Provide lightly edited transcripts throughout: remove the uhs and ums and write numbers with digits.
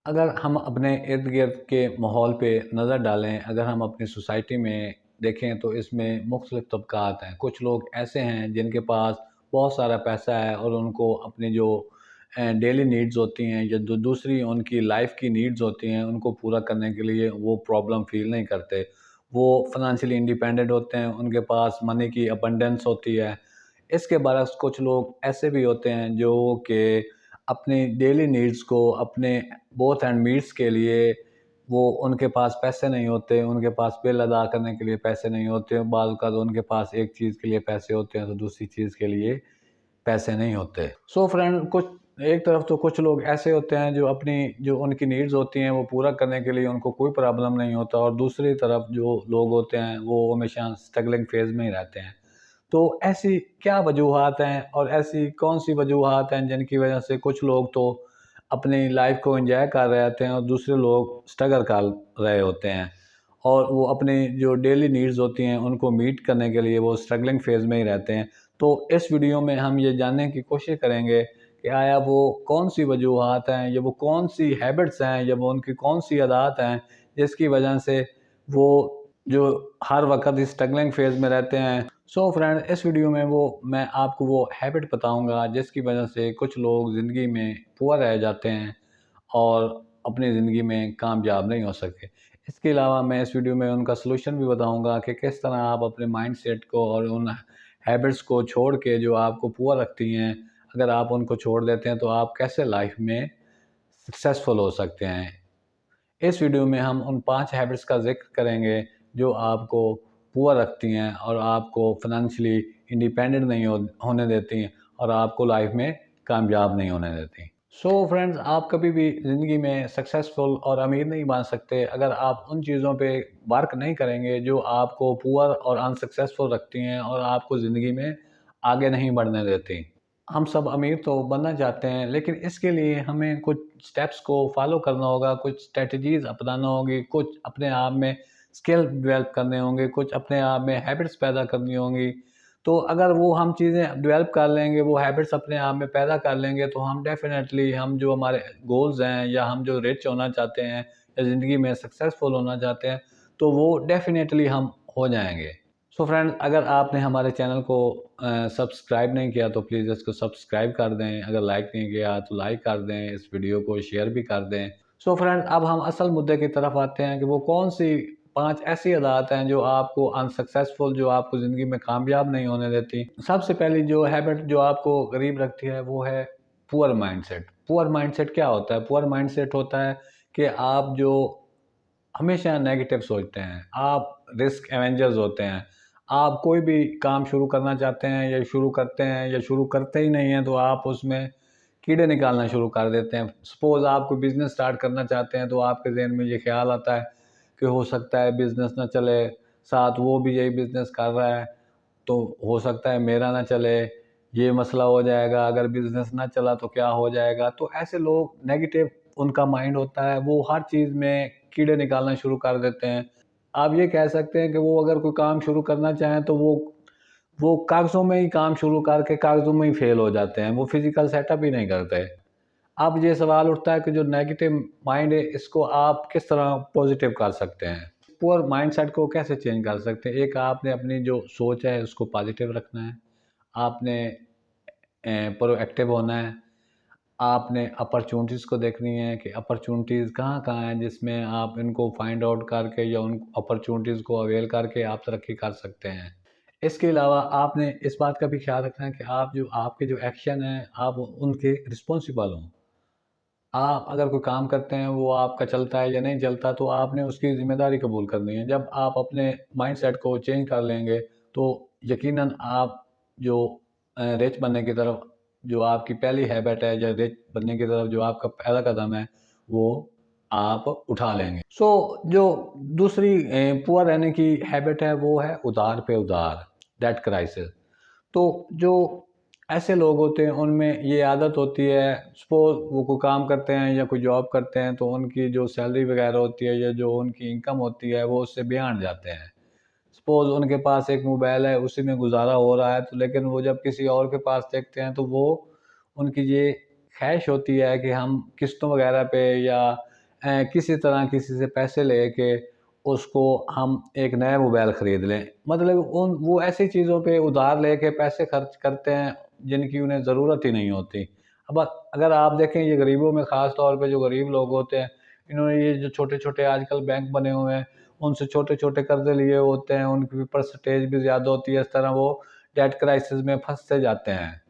अगर हम अपने इर्द-गिर्द के माहौल पे नज़र डालें, अगर हम अपनी सोसाइटी में देखें तो इसमें मुख्तलिफ़ तबक़ात हैं। कुछ लोग ऐसे हैं जिनके पास बहुत सारा पैसा है और उनको अपनी जो डेली नीड्स होती हैं या जो दूसरी उनकी लाइफ़ की नीड्स होती हैं, उनको पूरा करने के लिए वो प्रॉब्लम फ़ील नहीं करते। वो फ़ाइनेंशियली इंडिपेंडेंट होते हैं, उनके पास मनी की अबंडेंस होती है। इसके बरअक्स कुछ लोग ऐसे भी होते हैं जो कि अपनी डेली नीड्स को अपने बोथ एंड मीट्स के लिए वो उनके पास पैसे नहीं होते, उनके पास बिल अदा करने के लिए पैसे नहीं होते, बाज़ औक़ात उनके पास एक चीज़ के लिए पैसे होते हैं तो दूसरी चीज़ के लिए पैसे नहीं होते। सो फ्रेंड कुछ एक तरफ तो कुछ लोग ऐसे होते हैं जो अपनी जो उनकी नीड्स होती हैं वो पूरा करने के लिए उनको कोई प्रॉब्लम नहीं होता और दूसरी तरफ जो लोग होते हैं वो हमेशा स्ट्रगलिंग फ़ेज़ में ही रहते हैं। तो ऐसी क्या वजूहात हैं और ऐसी कौन-सी वजूहात हैं जिनकी वजह से कुछ लोग तो अपनी लाइफ़ को एन्जॉय कर रहे होते हैं और दूसरे लोग स्ट्रगल कर रहे होते हैं और वो अपनी जो डेली नीड्स होती हैं उनको मीट करने के लिए वो स्ट्रगलिंग फ़ेज़ में ही रहते हैं। तो इस वीडियो में हम ये जानने की कोशिश करेंगे कि आया वो कौन-सी वजूहात हैं या वो कौन-सी हैबिट्स हैं या वो उनकी कौन-सी आदत हैं जिसकी वजह से वो जो हर वक़्त इस स्ट्रगलिंग फ़ेज़ में रहते हैं। सो फ्रेंड इस वीडियो में मैं आपको वो हैबिट बताऊँगा जिसकी वजह से कुछ लोग ज़िंदगी में पुअर रह जाते हैं और अपनी ज़िंदगी में कामयाब नहीं हो सके। इसके अलावा मैं इस वीडियो में उनका सॉल्यूशन भी बताऊँगा कि किस तरह आप अपने माइंडसेट को और उन हैबिट्स को छोड़ के जो आपको पुअर रखती हैं, अगर आप उनको छोड़ देते हैं तो आप कैसे लाइफ़ में सक्सेसफुल हो सकते हैं। इस वीडियो में हम उन 5 हैबिट्स का ज़िक्र करेंगे जो आपको पुअर रखती हैं और आपको फ़ाइनेंशियली इंडिपेंडेंट नहीं होने देती हैं और आपको लाइफ़ में कामयाब नहीं होने देती। सो फ्रेंड्स आप कभी भी ज़िंदगी में सक्सेसफुल और अमीर नहीं बन सकते अगर आप उन चीज़ों पे वर्क नहीं करेंगे जो आपको पुअर और अनसक्सेसफुल रखती हैं और आपको ज़िंदगी में आगे नहीं बढ़ने देती। हम सब अमीर तो बनना चाहते हैं, लेकिन इसके लिए हमें कुछ स्टेप्स को फ़ॉलो करना होगा, कुछ स्ट्रैटेजीज़ अपनाना होगी, कुछ अपने आप में स्किल डेवलप करने होंगे, कुछ अपने आप में हैबिट्स पैदा करनी होंगी। तो अगर वो हम चीज़ें डेवलप कर लेंगे, वो हैबिट्स अपने आप में पैदा कर लेंगे, तो हम डेफ़िनेटली हम जो हमारे गोल्स हैं या हम जो रिच होना चाहते हैं या ज़िंदगी में सक्सेसफुल होना चाहते हैं, तो वो डेफ़िनेटली हम हो जाएँगे। सो फ्रेंड्स अगर आपने हमारे चैनल को सब्सक्राइब नहीं किया तो प्लीज़ इसको सब्सक्राइब कर दें। अगर लाइक नहीं किया तो लाइक कर दें, इस वीडियो को शेयर भी कर दें। सो फ्रेंड्स अब हम असल मुद्दे की तरफ आते हैं कि वो कौन-सी 5 ऐसी आदत हैं जो आपको अनसक्सेसफुल जो आपको ज़िंदगी में कामयाब नहीं होने देती। सबसे पहली जो हैबिट जो आपको गरीब रखती है वो है पुअर माइंडसेट। पुअर माइंडसेट क्या होता है? पुअर माइंडसेट होता है कि आप जो हमेशा नेगेटिव सोचते हैं, आप रिस्क एवेंजर्स होते हैं। आप कोई भी काम शुरू करना चाहते हैं या शुरू करते हैं या शुरू करते ही नहीं हैं तो आप उसमें कीड़े निकालना शुरू कर देते हैं। सपोज़ आप कोई बिज़नेस स्टार्ट करना चाहते हैं तो आपके ज़हन में ये ख़्याल आता है कि हो सकता है बिज़नेस ना चले, साथ वो भी यही बिज़नेस कर रहा है, तो हो सकता है मेरा ना चले, ये मसला हो जाएगा, अगर बिज़नेस ना चला तो क्या हो जाएगा? तो ऐसे लोग नेगेटिव उनका माइंड होता है, वो हर चीज़ में कीड़े निकालना शुरू कर देते हैं। आप ये कह सकते हैं कि वो अगर कोई काम शुरू करना चाहें तो वो कागज़ों में ही काम शुरू करके कागज़ों में ही फ़ेल हो जाते हैं, वो फ़िज़िकल सेटअप ही नहीं करते। अब ये सवाल उठता है कि जो नेगेटिव माइंड है इसको आप किस तरह पॉज़िटिव कर सकते हैं? पुअर माइंडसेट को कैसे चेंज कर सकते हैं? एक आपने अपनी जो सोच है उसको पॉज़िटिव रखना है, आपने प्रोएक्टिव होना है, आपने अपॉर्च्युनिटीज़ को देखनी है कि अपॉर्च्युनिटीज़ कहाँ-कहाँ हैं जिसमें आप इनको फाइंड आउट करके या उन अपॉर्च्युनिटीज़ को अवेल करके आप तरक्की कर सकते हैं। इसके अलावा आपने इस बात का भी ख़्याल रखना है कि आपके जो एक्शन हैं, आप उनके रिस्पॉन्सिबल हों। आप अगर कोई काम करते हैं, वो आपका चलता है या नहीं चलता, तो आपने उसकी ज़िम्मेदारी कबूल करनी है। जब आप अपने माइंडसेट को चेंज कर लेंगे, तो यकीनन आप जो रिच बनने की तरफ जो आपकी पहली हैबिट है, या रिच बनने की तरफ जो आपका पहला कदम है, वो आप उठा लेंगे। जो दूसरी पुअर रहने की हैबिट है, वो है उधार पे उधार, डेट क्राइसिस। तो जो ऐसे लोग होते हैं उनमें ये आदत होती है, सपोज़ वो कोई काम करते हैं या कोई जॉब करते हैं तो उनकी जो सैलरी वगैरह होती है या जो उनकी इनकम होती है वो उससे बियॉन्ड जाते हैं। सपोज़ उनके पास एक मोबाइल है, उसी में गुज़ारा हो रहा है, तो लेकिन वो जब किसी और के पास देखते हैं तो वो उनकी ये ख़्वाहिश होती है कि हम किस्तों वगैरह पे या किसी तरह किसी से पैसे लेके उसको हम एक नया मोबाइल ख़रीद लें। मतलब वो ऐसी चीज़ों पे उधार लेके पैसे खर्च करते हैं जिनकी उन्हें ज़रूरत ही नहीं होती। अब अगर आप देखें, ये गरीबों में ख़ास तौर पे जो गरीब लोग होते हैं, इन्होंने ये जो छोटे-छोटे आजकल बैंक बने हुए हैं, उनसे छोटे-छोटे कर्ज़े लिए होते हैं, उनकी परसेंटेज भी ज़्यादा होती है, इस तरह वो डेट क्राइसिस में फँसते जाते हैं।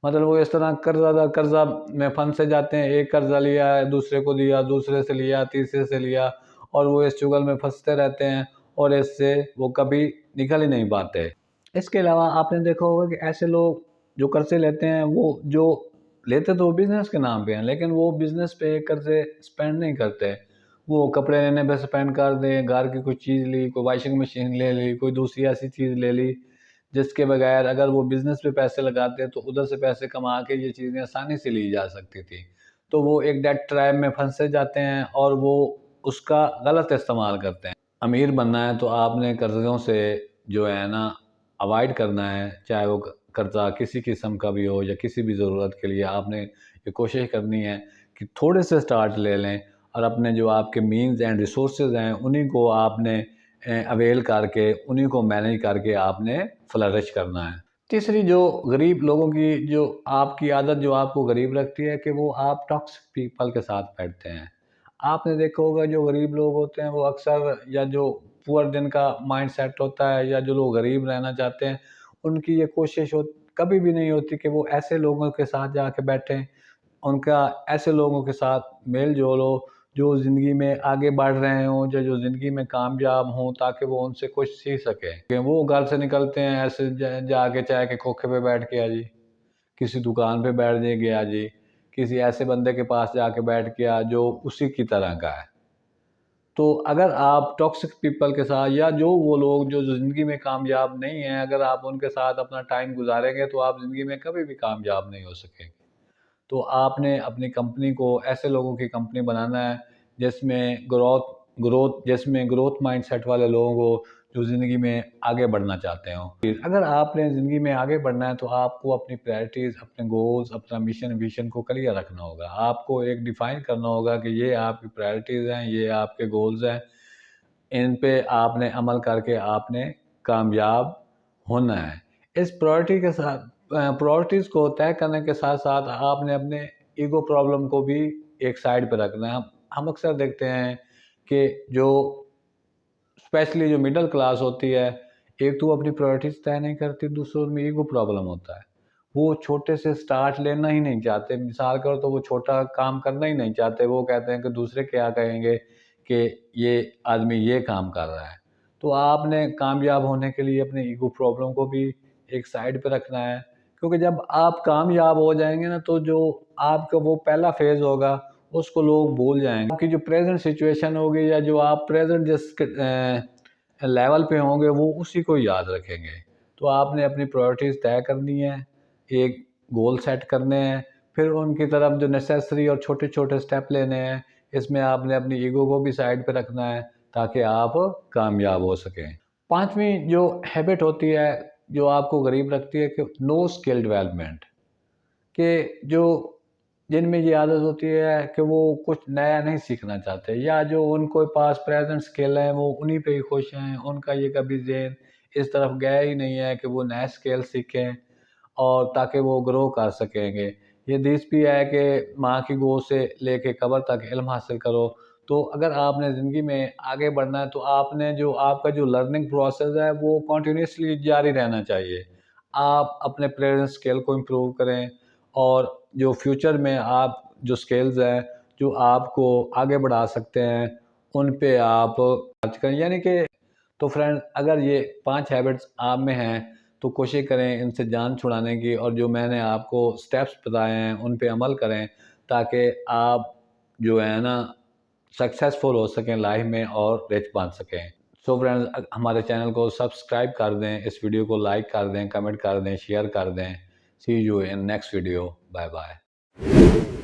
मतलब वो इस तरह कर्ज़ा में फँस जाते हैं, एक कर्ज़ा लिया, दूसरे को दिया, दूसरे से लिया, तीसरे से लिया, और वो इस चुगल में फँसते रहते हैं और इससे वो कभी निकल ही नहीं पाते। इसके अलावा आपने देखा होगा कि ऐसे लोग जो कर्ज़े लेते हैं, वो जो लेते तो वो बिज़नेस के नाम पे हैं, लेकिन वो बिज़नेस पे कर्ज़े स्पेंड नहीं करते। वो कपड़े लेने पे स्पेंड कर दें, घर की कोई चीज़ ली, कोई वॉशिंग मशीन ले ली, कोई दूसरी ऐसी चीज़ ले ली, जिसके बगैर अगर वो बिज़नेस पे पैसे लगाते तो उधर से पैसे कमा के ये चीज़ें आसानी से ली जा सकती थी। तो वो एक डेट ट्रैप में फँसे जाते हैं और वो उसका गलत इस्तेमाल करते हैं। अमीर बनना है तो आपने कर्ज़ों से जो है ना अवॉइड करना है, चाहे वो कर्ज़ा किसी किस्म का भी हो या किसी भी ज़रूरत के लिए आपने ये कोशिश करनी है कि थोड़े से स्टार्ट ले लें और अपने जो आपके मीन्स एंड रिसोर्सेज़ हैं उन्हीं को आपने अवेल करके, उन्हीं को मैनेज करके आपने फ्लरिश करना है। तीसरी जो गरीब लोगों की जो आपकी आदत जो आपको गरीब रखती है कि वो आप टॉक्सिक पीपल के साथ बैठते हैं। आपने देखा होगा जो गरीब लोग होते हैं वो अक्सर, या जो पुअर जिनका माइंडसेट होता है, या जो लोग गरीब रहना चाहते हैं, उनकी ये कोशिश कभी भी नहीं होती कि वो ऐसे लोगों के साथ जाके बैठें, उनका ऐसे लोगों के साथ मेल-जोल हो जो ज़िंदगी में आगे बढ़ रहे हों, जो ज़िंदगी में कामयाब हों, ताकि वो उनसे कुछ सीख सकें। कि वो घर से निकलते हैं ऐसे जाके चाय के खोखे पे बैठ के आ जी, किसी दुकान पे बैठ जाइए गया जी, किसी ऐसे बंदे के पास जाके बैठ के आ जो उसी की तरह का है। तो अगर आप टॉक्सिक पीपल के साथ, या जो वो लोग जो ज़िंदगी में कामयाब नहीं हैं, अगर आप उनके साथ अपना टाइम गुज़ारेंगे तो आप ज़िंदगी में कभी भी कामयाब नहीं हो सकेंगे। तो आपने अपनी कंपनी को ऐसे लोगों की कंपनी बनाना है जिसमें ग्रोथ माइंडसेट वाले लोगों को, जो ज़िंदगी में आगे बढ़ना चाहते हों। फिर अगर आपने ज़िंदगी में आगे बढ़ना है तो आपको अपनी प्रायोरिटीज़, अपने गोल्स, अपना मिशन विज़न को क्लियर रखना होगा। आपको एक डिफ़ाइन करना होगा कि ये आपकी प्रायोरिटीज़ हैं, ये आपके गोल्स हैं, इन पे आपने अमल करके आपने कामयाब होना है। इस प्रायोरिटीज़ को तय करने के साथ-साथ आपने अपने ईगो प्रॉब्लम को भी एक साइड पे रखना है। हम अक्सर देखते हैं कि जो स्पेशली जो मिडल क्लास होती है, एक तो वो अपनी प्रायोरिटीज़ तय नहीं करती, दूसरा उनमें ईगो प्रॉब्लम होता है। वो छोटे से स्टार्ट लेना ही नहीं चाहते, मिसाल करो तो वो छोटा काम करना ही नहीं चाहते, वो कहते हैं कि दूसरे क्या कहेंगे कि ये आदमी ये काम कर रहा है। तो आपने कामयाब होने के लिए अपने ईगो प्रॉब्लम को भी एक साइड पे रखना है, क्योंकि जब आप कामयाब हो जाएँगे ना, तो जो आपका वो पहला फ़ेज़ होगा, उसको लोग भूल जाएँगे। आपकी जो प्रेज़ेंट सिचुएशन होगी, या जो आप प्रेज़ेंट लेवल पे होंगे, वो उसी को याद रखेंगे। तो आपने अपनी प्रायोरिटीज़ तय करनी है, एक गोल सेट करने हैं, फिर उनकी तरफ जो नेसेसरी और छोटे-छोटे स्टेप लेने हैं। इसमें आपने अपनी ईगो को भी साइड पे रखना है, ताकि आप कामयाब हो सकें। 5वीं जो हैबिट होती है, जो आपको गरीब रखती है, कि नो स्किल डेवलपमेंट, कि जो जिनमें ये आदत होती है कि वो कुछ नया नहीं सीखना चाहते, या जो उनको पास प्रेज़ेंट स्किल है वो उन्हीं पे ही खुश हैं। उनका ये कभी ज़हन इस तरफ गया ही नहीं है कि वो नए स्किल सीखें और ताकि वो ग्रो कर सकेंगे। ये हदीस भी है कि माँ की गोद से लेके कब्र तक इल्म हासिल करो। तो अगर आपने ज़िंदगी में आगे बढ़ना है तो आपने जो आपका जो लर्निंग प्रोसेस है वो कंटिन्यूअसली जारी रहना चाहिए। आप अपने प्रेज़ेंट स्किल को इम्प्रूव करें, और जो फ्यूचर में आप जो स्किल्स हैं, जो आपको आगे बढ़ा सकते हैं, उन पे आप खर्च करें। यानी कि तो फ्रेंड्स, अगर ये 5 हैबिट्स आप में हैं, तो कोशिश करें इनसे जान छुड़ाने की, और जो मैंने आपको स्टेप्स बताए हैं, उन पे अमल करें, ताकि आप जो है ना सक्सेसफुल हो सकें लाइफ में और रिच बन सकें। सो फ्रेंड्स, हमारे चैनल को सब्सक्राइब कर दें, इस वीडियो को लाइक कर दें, कमेंट कर दें, शेयर कर दें। See you in next video. Bye bye.